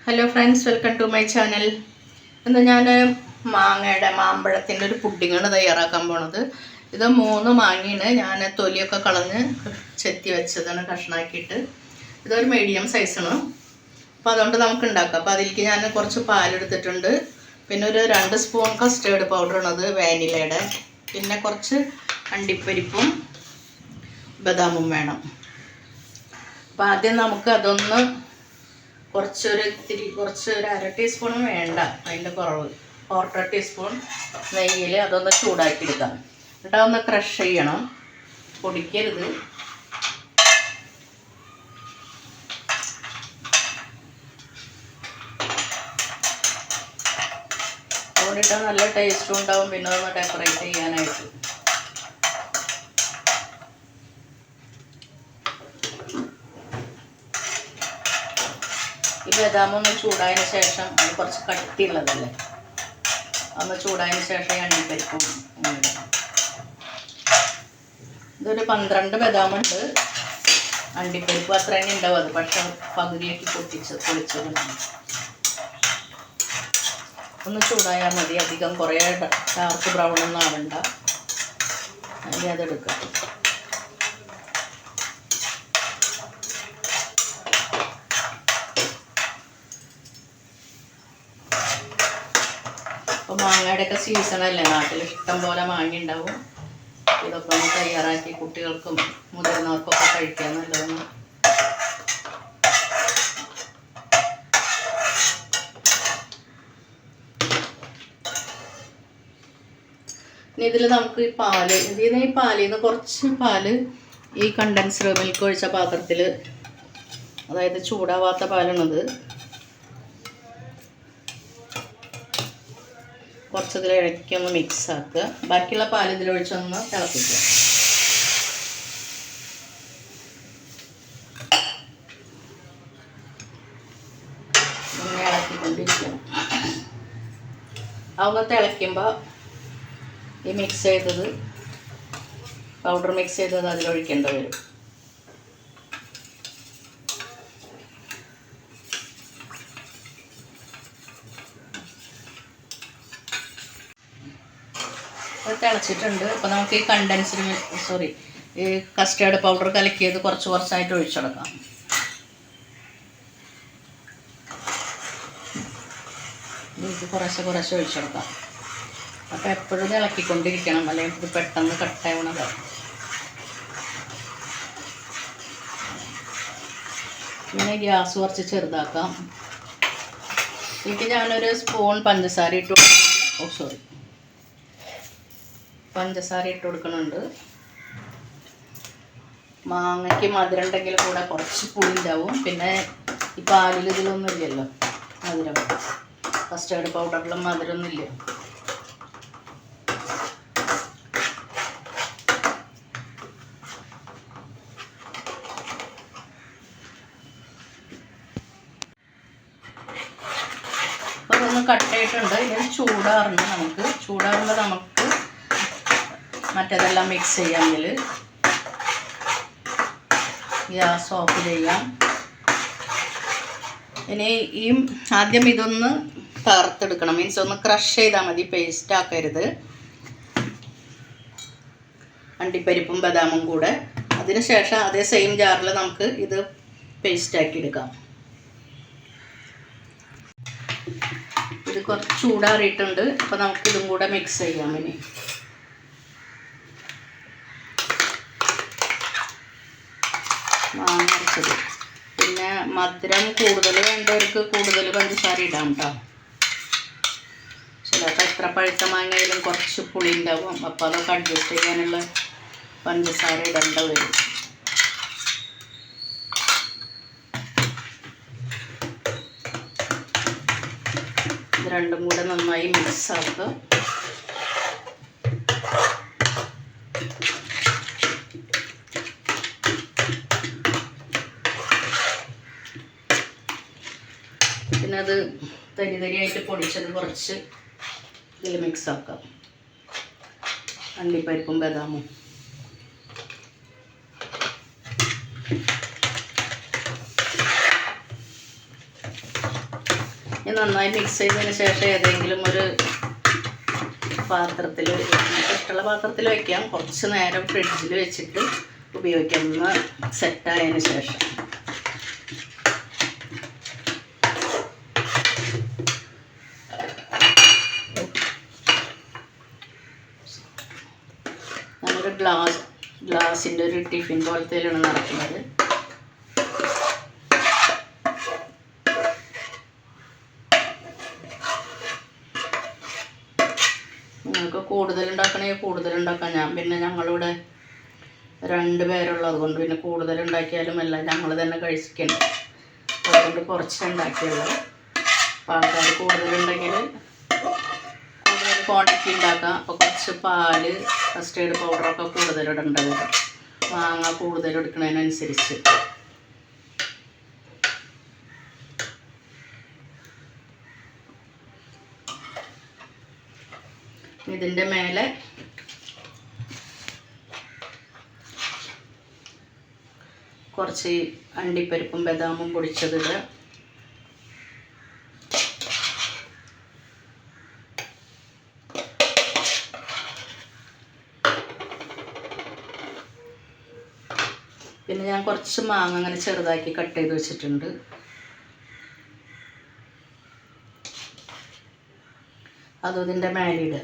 Hello friends, welcome to my channel. ഇന്ന് ഞാൻ മാമ്പഴത്തിൻ്റെ ഒരു പുഡിങ്ങാണ് തയ്യാറാക്കാൻ പോണത്. ഇത് 3 മാങ്ങയാണ് ഞാൻ തൊലിയൊക്കെ കളഞ്ഞ് ചെത്തി വെച്ചതാണ് കഷ്ണാക്കിയിട്ട്. ഇതൊരു മീഡിയം സൈസാണ്. അപ്പോൾ അതുകൊണ്ട് നമുക്ക് ഉണ്ടാക്കാം. അപ്പോൾ അതിലേക്ക് ഞാൻ കുറച്ച് പാലെടുത്തിട്ടുണ്ട്. പിന്നെ ഒരു 2 സ്പൂൺ കസ്റ്റേർഡ് പൗഡറാണത്, വാനിലയുടെ. പിന്നെ കുറച്ച് അണ്ടിപ്പരിപ്പും ബദാമും വേണം. അപ്പോൾ ആദ്യം നമുക്ക് അതൊന്ന് കുറച്ച് 1/2 ടീസ്പൂണും വേണ്ട, അതിൻ്റെ കുറവ് 1/4 ടീസ്പൂൺ നെയ്യിൽ അതൊന്ന് ചൂടാക്കി എടുക്കാം. എന്നിട്ട് അതൊന്ന് ക്രഷ് ചെയ്യണം, പൊടിക്കരുത്. അതുകൊണ്ടിട്ടാൽ നല്ല ടേസ്റ്റും ഉണ്ടാവും. പിന്നെ അതൊന്ന് ഡെക്കറേറ്റ് ചെയ്യാനായിട്ട്. ഈ ബദാമൊന്ന് ചൂടായതിന് ശേഷം, അത് കുറച്ച് കട്ടിയുള്ളതല്ലേ, അതൊന്ന് ചൂടായതിന് ശേഷം അണ്ടിപ്പരിപ്പും ഇടാം. ഇതൊരു 12 ബദാമുണ്ട്. അണ്ടിപ്പരിപ്പ് അത്ര തന്നെ ഉണ്ടാവും, അത് പക്ഷെ പകുതിയാക്കി പൊളിച്ചത്. ഒന്ന് ചൂടായാൽ മതി, അധികം കുറേ ഡാർക്ക് ബ്രൗൺ ഒന്നും ആവണ്ട. അതിൽ അതെടുക്കാം. അപ്പോൾ മാങ്ങയുടെയൊക്കെ സീസണല്ലേ, നാട്ടിൽ ഇഷ്ടം പോലെ മാങ്ങ ഉണ്ടാവും. ഇതൊക്കെ ഒന്ന് തയ്യാറാക്കി കുട്ടികൾക്കും മുതിർന്നവർക്കൊക്കെ കഴിക്കാൻ നല്ലതാണ്. ഇനി ഇതിൽ നമുക്ക് ഈ പാലിൽ നിന്ന് കുറച്ച് പാല് ഈ കണ്ടൻസ്ഡ് മിൽക്ക് ഒഴിച്ച പാത്രത്തിൽ, അതായത് ചൂടാവാത്ത പാലാണത്, കുറച്ചതിൽ ഇഴയ്ക്കൊന്ന് മിക്സ് ആക്കുക. ബാക്കിയുള്ള പാൽ ഇതിലൊഴിച്ചൊന്ന് തിളപ്പിക്കുക. ഇങ്ങനെ ഇളക്കിക്കൊണ്ടിരിക്കണം. അതൊന്ന് തിളയ്ക്കുമ്പോൾ ഈ പൗഡർ മിക്സ് ചെയ്തത് അതിലൊഴിക്കേണ്ടി വരും. അത് തിളച്ചിട്ടുണ്ട്. അപ്പോൾ നമുക്ക് ഈ കസ്റ്റേർഡ് പൗഡർ കലക്കിയത് കുറച്ചായിട്ട് ഒഴിച്ചെടുക്കാം. ഇത് കുറേശ്ശെ ഒഴിച്ചെടുക്കാം. അപ്പോൾ എപ്പോഴും ഇളക്കിക്കൊണ്ടിരിക്കണം, അല്ലെങ്കിൽ ഇത് പെട്ടെന്ന് കട്ടാവണതാണ്. ഇങ്ങനെ ഗ്യാസ് കുറച്ച് ചെറുതാക്കാം. ഇതിലേക്ക് ഞാനൊരു സ്പൂൺ പഞ്ചസാര ഇട്ട് കൊടുക്കുന്നുണ്ട്. മാങ്ങയ്ക്ക് മധുരം ഉണ്ടെങ്കിൽ കൂടെ കുറച്ച് പുളി ഉണ്ടാവും. പിന്നെ ഈ പാലിൽ ഇതിലൊന്നും ഇല്ലല്ലോ മധുരം, കസ്റ്റേർഡ് പൗഡറിലും മധുരമൊന്നും ഇല്ല. അപ്പോൾ അതൊന്ന് കട്ടായിട്ടുണ്ട്. ഇതിന് ചൂടാറുമ്പോൾ നമുക്ക് മറ്റേതെല്ലാം മിക്സ് ചെയ്യാമെങ്കിൽ ഗ്യാസ് ഓഫ് ചെയ്യാം. ഇനി ആദ്യം ഇതൊന്ന് തറുത്തെടുക്കണം, മീൻസ് ഒന്ന് ക്രഷ് ചെയ്താൽ മതി, പേസ്റ്റ് ആക്കരുത്. അണ്ടിപ്പരിപ്പും ബദാമും കൂടെ. അതിനുശേഷം അതേ സെയിം ജാറിൽ നമുക്ക് ഇത് പേസ്റ്റാക്കി എടുക്കാം. ഇത് കുറച്ച് ചൂടാറിയിട്ടുണ്ട്. അപ്പോൾ നമുക്കിതും കൂടെ മിക്സ് ചെയ്യാം. ഇനി മാങ്ങ അരച്ചത്, പിന്നെ മധുരം കൂടുതൽ വേണ്ടവർക്ക് കൂടുതൽ പഞ്ചസാര ഇടാം കേട്ടോ. ചിലപ്പോൾ എത്ര പഴുത്ത മാങ്ങയിലും കുറച്ച് പുളി ഉണ്ടാവും. അപ്പോൾ അതൊക്കെ അഡ്ജസ്റ്റ് ചെയ്യാനുള്ള പഞ്ചസാര ഇടേണ്ട വരും. ഇത് രണ്ടും കൂടെ നന്നായി മിക്സ് ആക്കുക. പിന്നെ അത് തരിയായിട്ട് പൊടിച്ചത് കുറച്ച് ഇതിൽ മിക്സ് ആക്കാം. അണ്ടിപ്പരിപ്പും ബദാമും ഇനി നന്നായി മിക്സ് ചെയ്തതിന് ശേഷം ഏതെങ്കിലും ഒരു പാത്രത്തിൽ, ഇഷ്ടമുള്ള പാത്രത്തിൽ വയ്ക്കാം, കുറച്ച് നേരം ഫ്രിഡ്ജിൽ വെച്ചിട്ട് ഉപയോഗിക്കാം. ഒന്ന് സെറ്റായതിന് ശേഷം ഞാനൊരു ഗ്ലാസിൻ്റെ ഒരു ടിഫിൻ പോലത്തേലാണ് നടക്കുന്നത്. നിങ്ങൾക്ക് കൂടുതലുണ്ടാക്കണമെങ്കിൽ കൂടുതലുണ്ടാക്കാം. പിന്നെ ഞങ്ങളിവിടെ 2 പേരുള്ളത് കൊണ്ട് പിന്നെ കൂടുതലുണ്ടാക്കിയാലും എല്ലാം ഞങ്ങൾ തന്നെ കഴിക്കണം. അതുകൊണ്ട് കുറച്ച് ഉണ്ടാക്കിയുള്ളൂ. അപ്പോൾ ആൾക്കാർ കൂടുതലുണ്ടെങ്കിൽ കൂടുതൽ ക്വാണ്ടിറ്റി ഉണ്ടാക്കാം. അപ്പോൾ കുറച്ച് പാല്, കസ്റ്റേർഡ് പൗഡറൊക്കെ കൂടുതലിടേണ്ട വരും, മാങ്ങ കൂടുതലെടുക്കുന്നതിനനുസരിച്ച്. ഇതിൻ്റെ മേലെ കുറച്ച് അണ്ടിപ്പരിപ്പും ബദാമും പൊടിച്ചതിടുക. പിന്നെ ഞാൻ കുറച്ച് മാങ്ങ അങ്ങനെ ചെറുതാക്കി കട്ട് ചെയ്ത് വെച്ചിട്ടുണ്ട്. അതും ഇതിൻ്റെ മേലിടുക.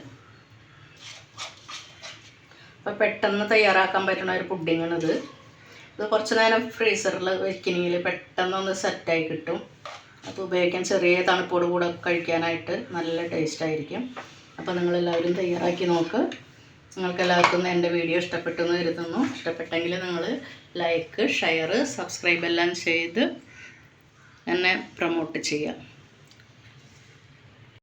അപ്പോൾ പെട്ടെന്ന് തയ്യാറാക്കാൻ പറ്റുന്ന ഒരു പുഡിങ്ങാണിത്. ഇത് കുറച്ച് നേരം ഫ്രീസറിൽ വയ്ക്കണമെങ്കിൽ പെട്ടെന്നൊന്ന് സെറ്റായി കിട്ടും. അപ്പോൾ ഉപയോഗിക്കാൻ ചെറിയ തണുപ്പോട് കൂടെ കഴിക്കാനായിട്ട് നല്ല ടേസ്റ്റായിരിക്കും. അപ്പോൾ നിങ്ങളെല്ലാവരും തയ്യാറാക്കി നോക്ക്. നിങ്ങൾക്കെല്ലാവർക്കും എൻ്റെ വീഡിയോ ഇഷ്ടപ്പെട്ടു എന്ന് കരുതുന്നു. ഇഷ്ടപ്പെട്ടെങ്കിൽ നിങ്ങൾ ലൈക്ക്, ഷെയർ, സബ്സ്ക്രൈബ് എല്ലാം ചെയ്ത് എന്നെ പ്രൊമോട്ട് ചെയ്യുക.